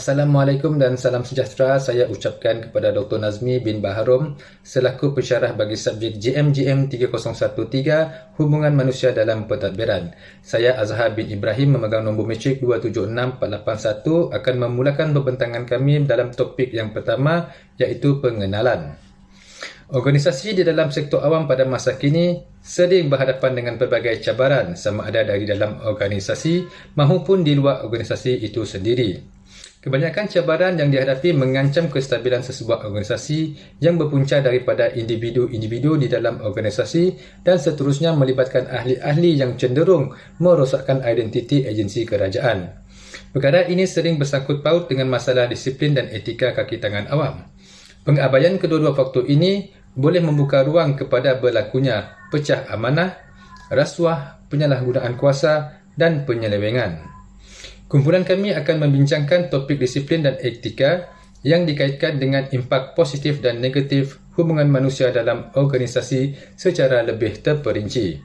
Assalamualaikum dan salam sejahtera. Saya ucapkan kepada Dr. Nazmi bin Baharom selaku pensyarah bagi subjek JMJM 3013 Hubungan Manusia dalam Pentadbiran. Saya Azhar bin Ibrahim memegang nombor matrik 276481 akan memulakan pembentangan kami dalam topik yang pertama iaitu pengenalan. Organisasi di dalam sektor awam pada masa kini sering berhadapan dengan pelbagai cabaran sama ada dari dalam organisasi maupun di luar organisasi itu sendiri. Kebanyakan cabaran yang dihadapi mengancam kestabilan sesebuah organisasi yang berpunca daripada individu-individu di dalam organisasi dan seterusnya melibatkan ahli-ahli yang cenderung merosakkan identiti agensi kerajaan. Perkara ini sering bersangkut paut dengan masalah disiplin dan etika kaki tangan awam. Pengabaian kedua-dua faktor ini boleh membuka ruang kepada berlakunya pecah amanah, rasuah, penyalahgunaan kuasa dan penyelewengan. Kumpulan kami akan membincangkan topik disiplin dan etika yang dikaitkan dengan impak positif dan negatif hubungan manusia dalam organisasi secara lebih terperinci.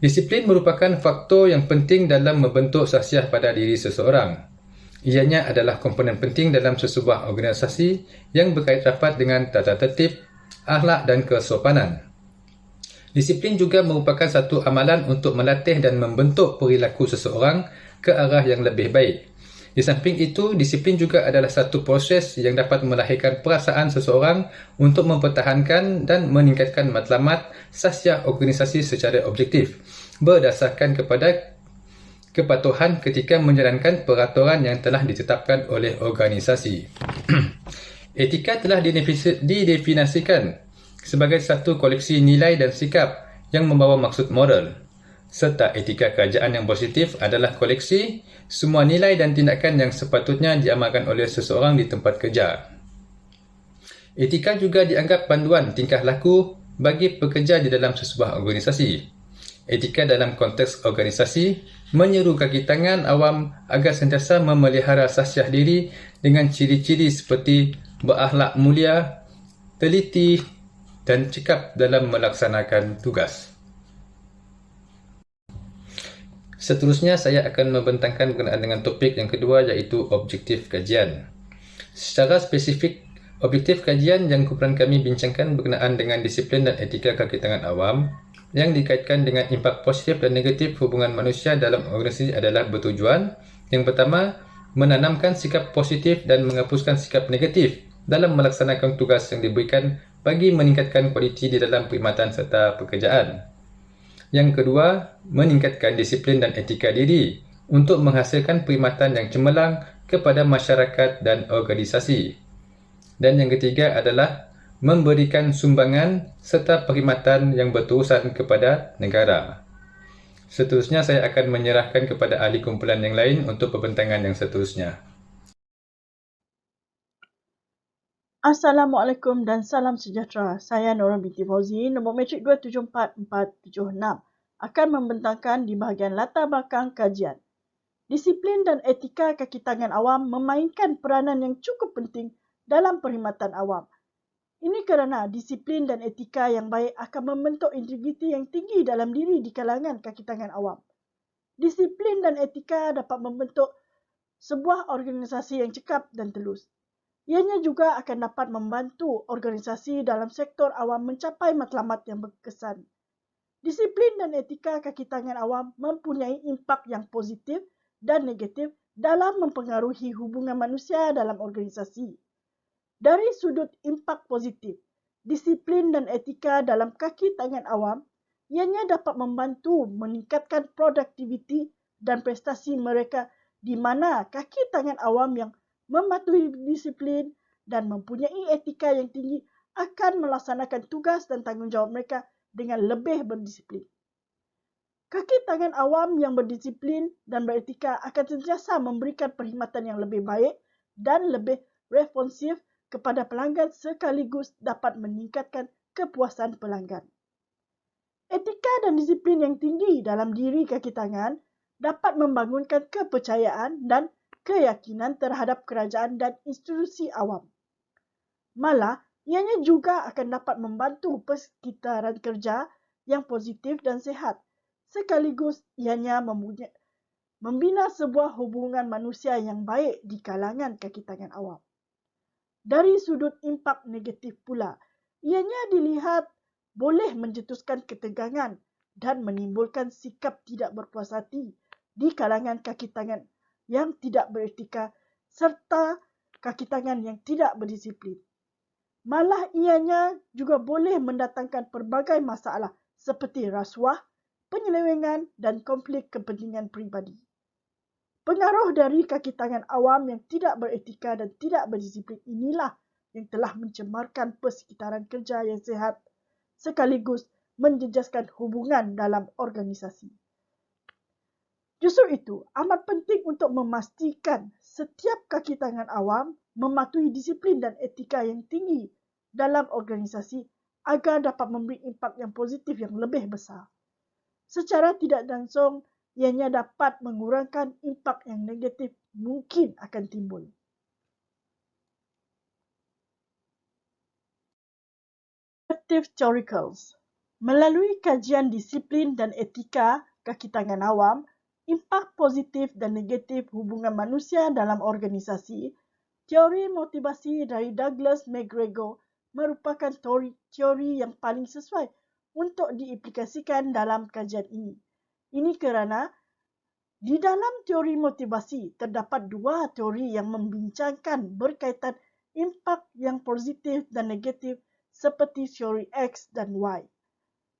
Disiplin merupakan faktor yang penting dalam membentuk sahsiah pada diri seseorang. Ianya adalah komponen penting dalam sesebuah organisasi yang berkait rapat dengan tata tertib, akhlak dan kesopanan. Disiplin juga merupakan satu amalan untuk melatih dan membentuk perilaku seseorang ke arah yang lebih baik. Di samping itu, disiplin juga adalah satu proses yang dapat melahirkan perasaan seseorang untuk mempertahankan dan meningkatkan matlamat sahsiah organisasi secara objektif, berdasarkan kepada kepatuhan ketika menjalankan peraturan yang telah ditetapkan oleh organisasi. Etika telah didefinisikan sebagai satu koleksi nilai dan sikap yang membawa maksud moral. Serta etika kerajaan yang positif adalah koleksi semua nilai dan tindakan yang sepatutnya diamalkan oleh seseorang di tempat kerja. Etika juga dianggap panduan tingkah laku bagi pekerja di dalam sesebuah organisasi. Etika dalam konteks organisasi menyeru kaki tangan awam agar sentiasa memelihara sahsiah diri dengan ciri-ciri seperti berakhlak mulia, teliti dan cekap dalam melaksanakan tugas. Seterusnya, saya akan membentangkan berkenaan dengan topik yang kedua iaitu objektif kajian. Secara spesifik, objektif kajian yang kumpulan kami bincangkan berkenaan dengan disiplin dan etika kaki tangan awam yang dikaitkan dengan impak positif dan negatif hubungan manusia dalam organisasi adalah bertujuan yang pertama, menanamkan sikap positif dan menghapuskan sikap negatif dalam melaksanakan tugas yang diberikan bagi meningkatkan kualiti di dalam perkhidmatan serta pekerjaan. Yang kedua, meningkatkan disiplin dan etika diri untuk menghasilkan perkhidmatan yang cemerlang kepada masyarakat dan organisasi. Dan yang ketiga adalah memberikan sumbangan serta perkhidmatan yang berterusan kepada negara. Seterusnya, saya akan menyerahkan kepada ahli kumpulan yang lain untuk pembentangan yang seterusnya. Assalamualaikum dan salam sejahtera. Saya Nora binti Fauzi, nombor matrik 274476, akan membentangkan di bahagian latar belakang kajian. Disiplin dan etika kaki tangan awam memainkan peranan yang cukup penting dalam perkhidmatan awam. Ini kerana disiplin dan etika yang baik akan membentuk integriti yang tinggi dalam diri di kalangan kaki tangan awam. Disiplin dan etika dapat membentuk sebuah organisasi yang cekap dan telus. Ianya juga akan dapat membantu organisasi dalam sektor awam mencapai matlamat yang berkesan. Disiplin dan etika kaki tangan awam mempunyai impak yang positif dan negatif dalam mempengaruhi hubungan manusia dalam organisasi. Dari sudut impak positif, disiplin dan etika dalam kaki tangan awam ianya dapat membantu meningkatkan produktiviti dan prestasi mereka di mana kaki tangan awam yang mematuhi disiplin dan mempunyai etika yang tinggi akan melaksanakan tugas dan tanggungjawab mereka dengan lebih berdisiplin. Kaki tangan awam yang berdisiplin dan beretika akan sentiasa memberikan perkhidmatan yang lebih baik dan lebih responsif kepada pelanggan sekaligus dapat meningkatkan kepuasan pelanggan. Etika dan disiplin yang tinggi dalam diri kaki tangan dapat membangunkan kepercayaan dan keyakinan terhadap kerajaan dan institusi awam. Malah, ianya juga akan dapat membantu persekitaran kerja yang positif dan sihat. Sekaligus ianya membina sebuah hubungan manusia yang baik di kalangan kaki tangan awam. Dari sudut impak negatif pula, ianya dilihat boleh mencetuskan ketegangan dan menimbulkan sikap tidak berpuas hati di kalangan kaki tangan yang tidak beretika serta kaki tangan yang tidak berdisiplin. Malah ianya juga boleh mendatangkan pelbagai masalah seperti rasuah, penyelewengan dan konflik kepentingan peribadi. Pengaruh dari kaki tangan awam yang tidak beretika dan tidak berdisiplin inilah yang telah mencemarkan persekitaran kerja yang sihat sekaligus menjejaskan hubungan dalam organisasi. Justru itu, amat penting untuk memastikan setiap kaki tangan awam mematuhi disiplin dan etika yang tinggi dalam organisasi agar dapat memberi impak yang positif yang lebih besar. Secara tidak langsung, ianya dapat mengurangkan impak yang negatif mungkin akan timbul. Effective Theoricals. Melalui kajian disiplin dan etika kaki tangan awam, impak positif dan negatif hubungan manusia dalam organisasi, teori motivasi dari Douglas McGregor merupakan teori yang paling sesuai untuk diaplikasikan dalam kajian ini. Ini kerana di dalam teori motivasi terdapat dua teori yang membincangkan berkaitan impak yang positif dan negatif seperti teori X dan Y.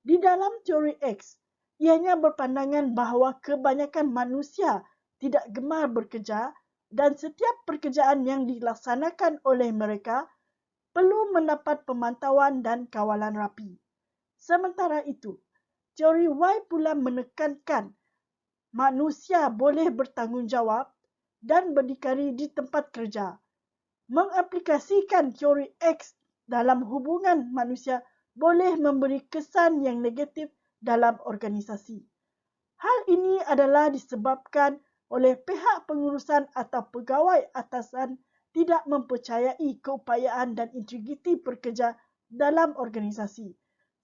Di dalam teori X, ianya berpandangan bahawa kebanyakan manusia tidak gemar bekerja dan setiap pekerjaan yang dilaksanakan oleh mereka perlu mendapat pemantauan dan kawalan rapi. Sementara itu, teori Y pula menekankan manusia boleh bertanggungjawab dan berdikari di tempat kerja. Mengaplikasikan teori X dalam hubungan manusia boleh memberi kesan yang negatif dalam organisasi. Hal ini adalah disebabkan oleh pihak pengurusan atau pegawai atasan tidak mempercayai keupayaan dan integriti pekerja dalam organisasi.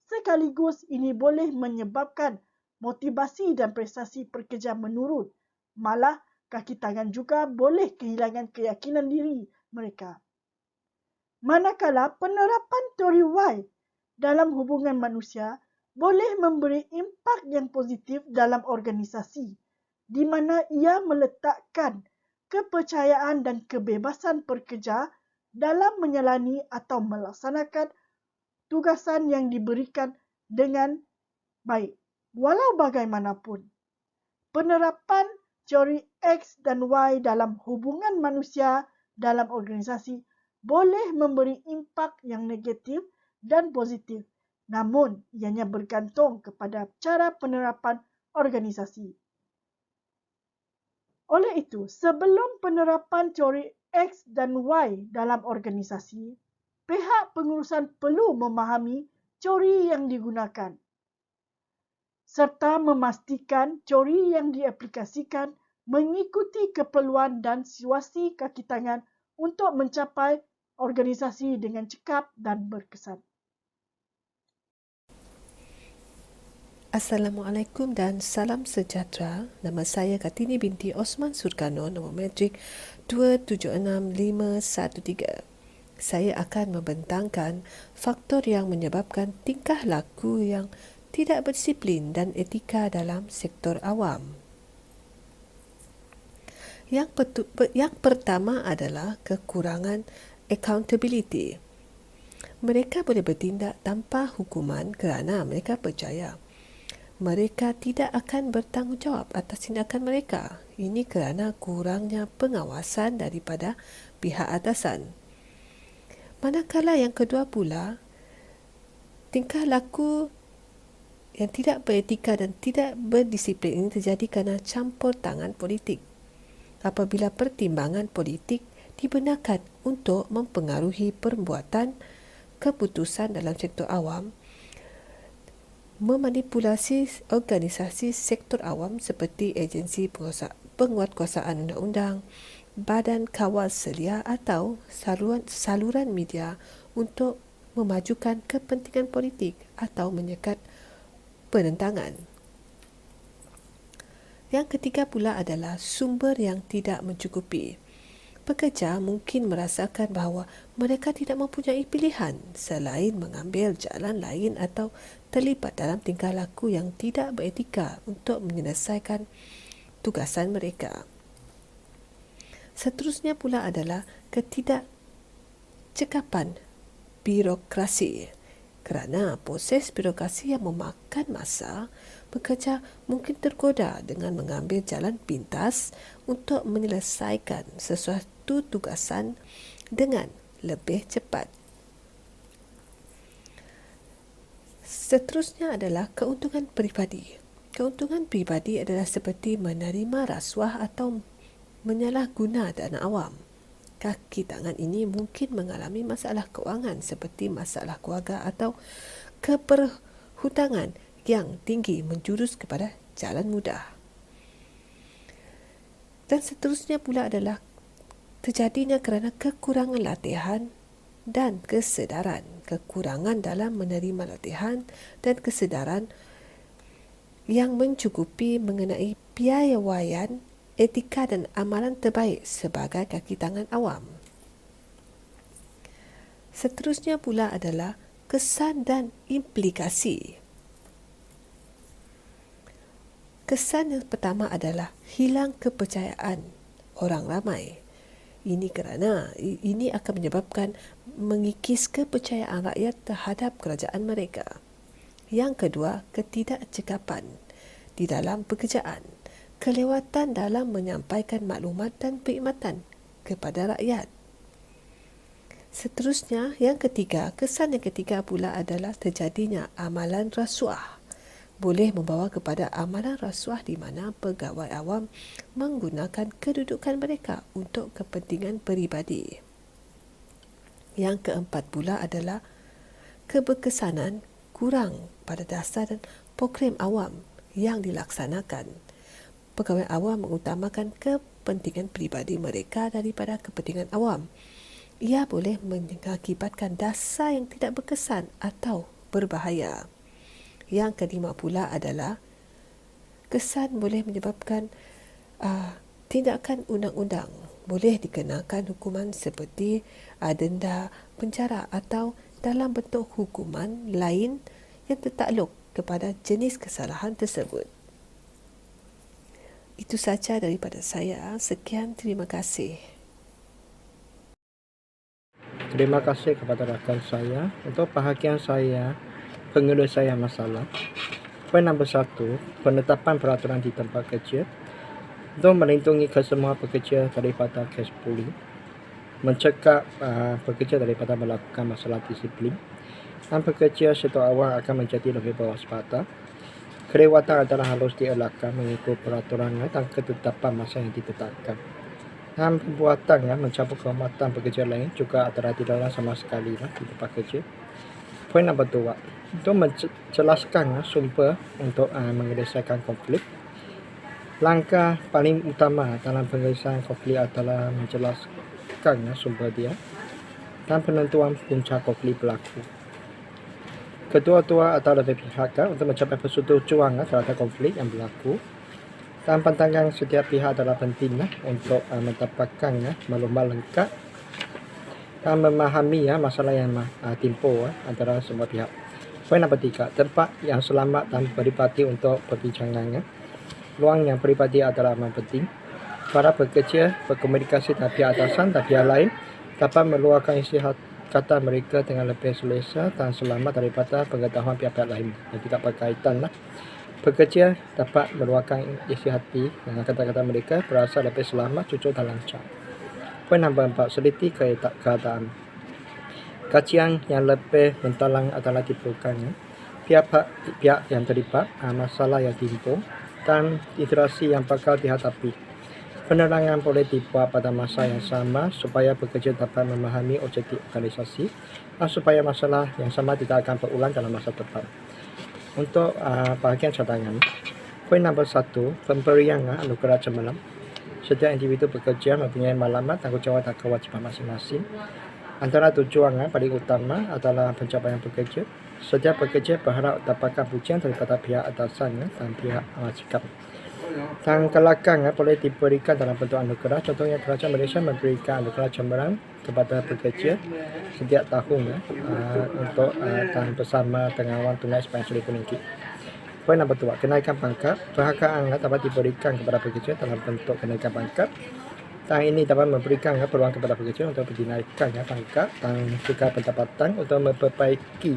Sekaligus ini boleh menyebabkan motivasi dan prestasi pekerja menurun. Malah kaki tangan juga boleh kehilangan keyakinan diri mereka. Manakala penerapan teori Y dalam hubungan manusia boleh memberi impak yang positif dalam organisasi, di mana ia meletakkan kepercayaan dan kebebasan pekerja dalam menjalani atau melaksanakan tugasan yang diberikan dengan baik. Walau bagaimanapun, penerapan teori X dan Y dalam hubungan manusia dalam organisasi boleh memberi impak yang negatif dan positif, namun ianya bergantung kepada cara penerapan organisasi. Oleh itu, sebelum penerapan teori X dan Y dalam organisasi, pihak pengurusan perlu memahami teori yang digunakan serta memastikan teori yang diaplikasikan mengikuti keperluan dan situasi kaki tangan untuk mencapai organisasi dengan cekap dan berkesan. Assalamualaikum dan salam sejahtera. Nama saya Kartini binti Osman Surkano, nombor metrik 276513. Saya akan membentangkan faktor yang menyebabkan tingkah laku yang tidak berdisiplin dan etika dalam sektor awam. Yang pertama adalah kekurangan accountability. Mereka boleh bertindak tanpa hukuman kerana mereka percaya mereka tidak akan bertanggungjawab atas tindakan mereka. Ini kerana kurangnya pengawasan daripada pihak atasan. Manakala yang kedua pula, tingkah laku yang tidak beretika dan tidak berdisiplin ini terjadi kerana campur tangan politik. Apabila pertimbangan politik dibenarkan untuk mempengaruhi perbuatan keputusan dalam sektor awam, memanipulasi organisasi sektor awam seperti agensi penguatkuasaan undang-undang, badan kawal selia atau saluran media untuk memajukan kepentingan politik atau menyekat penentangan. Yang ketiga pula adalah sumber yang tidak mencukupi. Pekerja mungkin merasakan bahawa mereka tidak mempunyai pilihan selain mengambil jalan lain atau terlibat dalam tingkah laku yang tidak beretika untuk menyelesaikan tugasan mereka. Seterusnya pula adalah ketidakcekapan birokrasi. Kerana proses birokrasi yang memakan masa, pekerja mungkin tergoda dengan mengambil jalan pintas untuk menyelesaikan sesuatu tugasan dengan lebih cepat. Seterusnya adalah keuntungan peribadi. Keuntungan peribadi adalah seperti menerima rasuah atau menyalahguna dana awam. Kaki tangan ini mungkin mengalami masalah keuangan seperti masalah keluarga atau keperhutangan yang tinggi menjurus kepada jalan mudah. Dan seterusnya pula adalah terjadinya kerana kekurangan latihan dan kesedaran. Kekurangan dalam menerima latihan dan kesedaran yang mencukupi mengenai piawaian, etika dan amalan terbaik sebagai kaki tangan awam. Seterusnya pula adalah kesan dan implikasi. Kesan yang pertama adalah hilang kepercayaan orang ramai. Ini kerana ini akan menyebabkan mengikis kepercayaan rakyat terhadap kerajaan mereka. Yang kedua, ketidakcekapan di dalam pekerjaan. Kelewatan dalam menyampaikan maklumat dan perkhidmatan kepada rakyat. Seterusnya, kesan yang ketiga pula adalah terjadinya amalan rasuah. Boleh membawa kepada amalan rasuah di mana pegawai awam menggunakan kedudukan mereka untuk kepentingan peribadi. Yang keempat pula adalah keberkesanan kurang pada dasar dan program awam yang dilaksanakan. Pegawai awam mengutamakan kepentingan peribadi mereka daripada kepentingan awam. Ia boleh mengakibatkan dasar yang tidak berkesan atau berbahaya. Yang kelima pula adalah kesan boleh menyebabkan tindakan undang-undang. Boleh dikenakan hukuman seperti denda, penjara atau dalam bentuk hukuman lain yang tertakluk kepada jenis kesalahan tersebut. Itu saja daripada saya. Sekian, terima kasih. Terima kasih kepada rakan saya. Untuk bahagian saya, penyelesaian masalah. Poin nombor 1, penetapan peraturan di tempat kerja untuk melindungi kesemua pekerja daripada kes bullying, mencegah pekerja daripada melakukan masalah disiplin, dan pekerja sejak awal akan menjadi lebih berwaspada. Kelewatan adalah harus dielakkan mengikut peraturan dan ketetapan masa yang ditetapkan. Dan perbuatan mencabut kehormatan pekerja lain juga adalah tidaklah sama sekali di tempat kerja. Poin nombor 2, untuk menjelaskan sumber untuk menyelesaikan konflik. Langkah paling utama dalam penyelesaian konflik adalah menjelaskan sumber dia dan penentuan punca konflik berlaku. Kedua-dua atau lebih pihak untuk mencapai persetujuan terhadap konflik yang berlaku, dan pandangan setiap pihak adalah penting untuk mendapatkan maklumat lengkap dan memahami masalah yang timbul antara semua pihak. Poin nombor 3, tempat yang selamat dan peribadi untuk perbincangan. Ruang yang peribadi adalah amat penting. Para pekerja berkomunikasi dengan pihak atasan dan pihak lain dapat meluahkan isi kata mereka dengan lebih selesa dan selamat daripada pengetahuan pihak-pihak lain yang tidak berkaitan. Pekerja dapat meluahkan isi hati dengan kata-kata mereka berasa lebih selamat, jujur dan lancar. Poin nombor 4, seliti keadaan. Kajian yang lebih mendalam adalah diperlukan. Pihak yang terlibat, masalah yang timbul dan interaksi yang bakal dihadapi. Penerangan boleh dibuat pada masa yang sama supaya pekerja dapat memahami objektif organisasi dan supaya masalah yang sama tidak akan berulang dalam masa depan. Untuk bahagian cadangan, poin nombor 1, pemberian anugerah cemerlang. Setiap individu bekerja mempunyai maklumat, tanggungjawab dan kewajipan masing-masing. Antara tujuan paling utama adalah pencapaian pekerja. Setiap pekerja berharap dapatkan pujian daripada pihak atasan dan pihak sikap. Tang kelakang boleh diberikan dalam bentuk anugerah. Contohnya kerajaan Malaysia memberikan anugerah cemerlang kepada pekerja setiap tahun untuk bersama dengan wang tunai RM90,000. Poin nombor 2, kenaikan pangkat. Penghargaan dapat diberikan kepada pekerja dalam bentuk kenaikan pangkat. Tang ini dapat memberikan peluang kepada pekerja untuk dinaikkan pangkat dan juga pendapatan untuk memperbaiki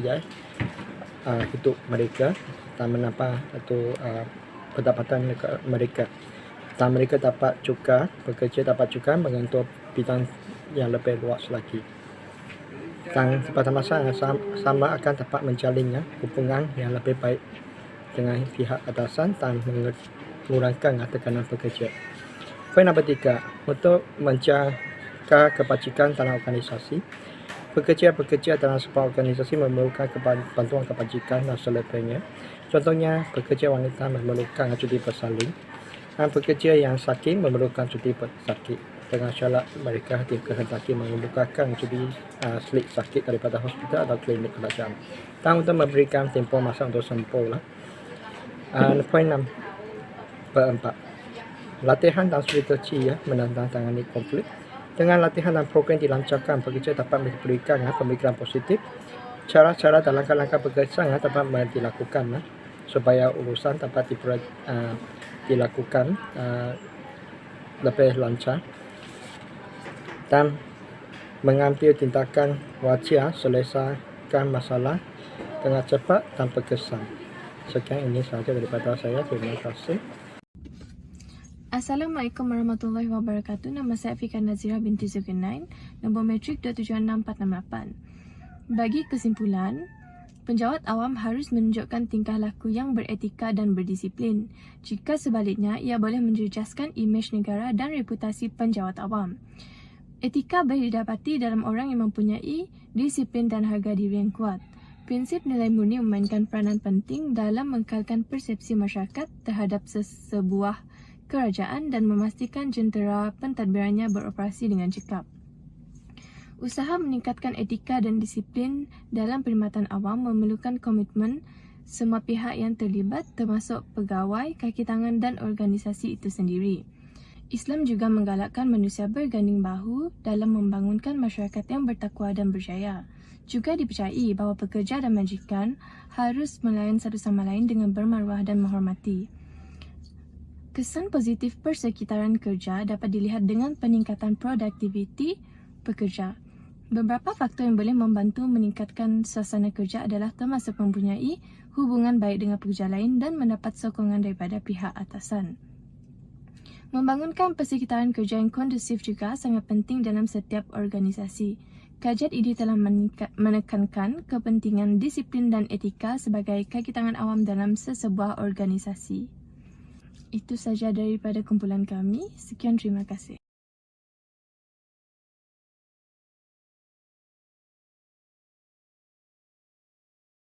hidup mereka dan menambah pendapatan mereka. Dan mereka dapat juga, pekerja dapat juga menyentuh bidang yang lebih luas lagi. Dan pada masa yang sama akan dapat menjalin hubungan yang lebih baik dengan pihak atasan dan mengurangkan tekanan pekerja. Poin nombor 3, untuk menjaga kebajikan dalam organisasi. Pekerja-pekerja dalam sebuah organisasi memerlukan bantuan kebajikan dan selebihnya. Contohnya, pekerja wanita memerlukan cuti bersalin dan pekerja yang sakit memerlukan cuti bersakit. Dengan syarat mereka dikehendaki mengemukakan cuti slip sakit daripada hospital atau klinik kerajaan. Dan untuk memberikan tempoh masa untuk sembuh. Poin nombor 4, latihan dan strategi menandatangani konflik. Dengan latihan dan program dilancarkan, pekerja dapat memberikan pemikiran positif. Cara-cara dan langkah-langkah pekerja dapat dilakukan supaya urusan dapat dilakukan lebih lancar dan mengambil tindakan wajar selesaikan masalah dengan cepat dan berkesan. Sekian ini sahaja daripada saya. Terima kasih. Assalamualaikum warahmatullahi wabarakatuh. Nama saya Fika Nazira binti Zulkarnain, nombor metrik 276468. Bagi kesimpulan, penjawat awam harus menunjukkan tingkah laku yang beretika dan berdisiplin. Jika sebaliknya, ia boleh menjejaskan imej negara dan reputasi penjawat awam. Etika boleh didapati dalam orang yang mempunyai disiplin dan harga diri yang kuat. Prinsip nilai murni memainkan peranan penting dalam mengekalkan persepsi masyarakat terhadap sebuah kerajaan dan memastikan jentera pentadbirannya beroperasi dengan cekap. Usaha meningkatkan etika dan disiplin dalam perkhidmatan awam memerlukan komitmen semua pihak yang terlibat termasuk pegawai, kaki tangan dan organisasi itu sendiri. Islam juga menggalakkan manusia berganding bahu dalam membangunkan masyarakat yang bertakwa dan berjaya. Juga dipercayai bahawa pekerja dan majikan harus melayan satu sama lain dengan bermaruah dan menghormati. Kesan positif persekitaran kerja dapat dilihat dengan peningkatan produktiviti pekerja. Beberapa faktor yang boleh membantu meningkatkan suasana kerja adalah termasuk mempunyai hubungan baik dengan pekerja lain dan mendapat sokongan daripada pihak atasan. Membangunkan persekitaran kerja yang kondusif juga sangat penting dalam setiap organisasi. Kajian ini telah menekankan kepentingan disiplin dan etika sebagai kaki tangan awam dalam sesebuah organisasi. Itu saja daripada kumpulan kami. Sekian, terima kasih.